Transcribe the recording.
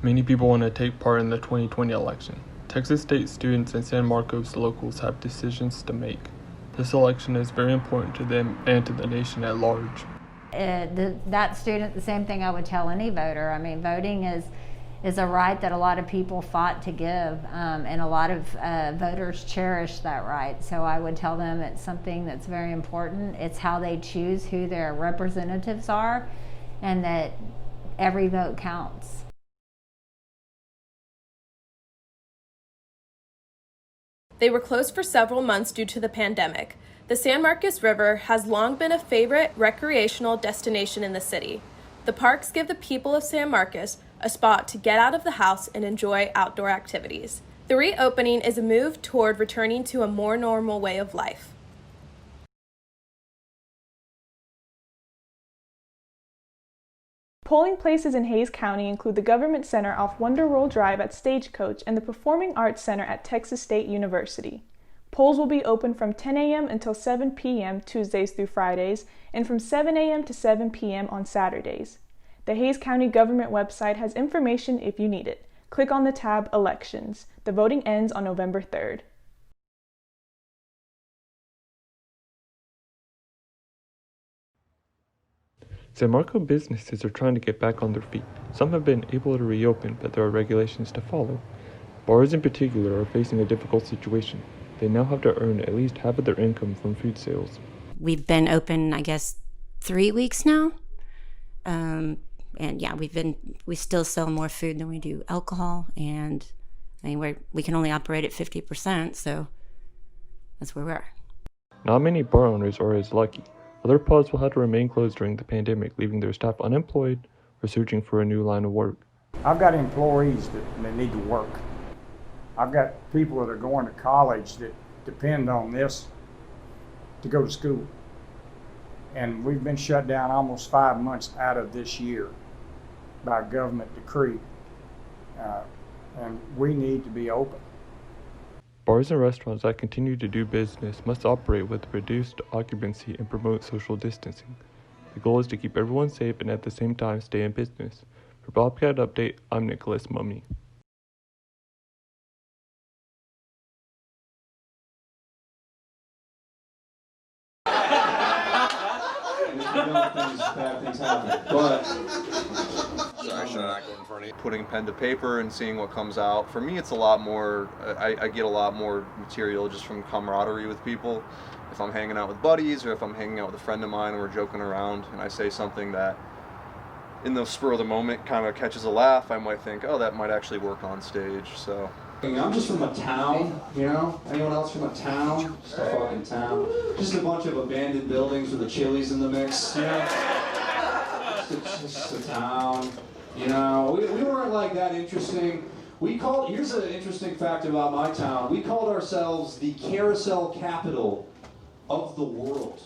Many people want to take part in the 2020 election. Texas State students and San Marcos locals have decisions to make. This election is very important to them and to the nation at large. That student, the same thing I would tell any voter. I mean, voting is a right that a lot of people fought to give, and a lot of voters cherish that right. So I would tell them it's something that's very important. It's how they choose who their representatives are, and that every vote counts. They were closed for several months due to the pandemic. The San Marcos River has long been a favorite recreational destination in the city. The parks give the people of San Marcos a spot to get out of the house and enjoy outdoor activities. The reopening is a move toward returning to a more normal way of life. Polling places in Hays County include the Government Center off Wonder Roll Drive at Stagecoach and the Performing Arts Center at Texas State University. Polls will be open from 10 a.m. until 7 p.m. Tuesdays through Fridays, and from 7 a.m. to 7 p.m. on Saturdays. The Hays County government website has information if you need it. Click on the tab Elections. The voting ends on November 3rd. San Marcos businesses are trying to get back on their feet. Some have been able to reopen, but there are regulations to follow. Bars in particular are facing a difficult situation. They now have to earn at least half of their income from food sales. We've been open, I guess, 3 weeks now. And yeah, we still sell more food than we do alcohol. And I mean, we can only operate at 50%, so that's where we are. Not many bar owners are as lucky. Other pubs will have to remain closed during the pandemic, leaving their staff unemployed or searching for a new line of work. I've got employees that need to work. I've got people that are going to college that depend on this to go to school. And we've been shut down almost 5 months out of this year by government decree. And we need to be open. Bars and restaurants that continue to do business must operate with reduced occupancy and promote social distancing. The goal is to keep everyone safe and at the same time stay in business. For Bobcat Update, I'm Nicholas Mumme. Bad things happen, but sorry, should I not go in front of you? Putting pen to paper and seeing what comes out. For me, it's a lot more. I get a lot more material just from camaraderie with people. If I'm hanging out with buddies or if I'm hanging out with a friend of mine and we're joking around and I say something that in the spur of the moment kind of catches a laugh, I might think, oh, that might actually work on stage. So I'm just from a town, you know? Anyone else from a town? Just a fucking town. Just a bunch of abandoned buildings with the Chili's in the mix, you know? Just a town, you know? We weren't like that interesting. Here's an interesting fact about my town. We called ourselves the carousel capital of the world.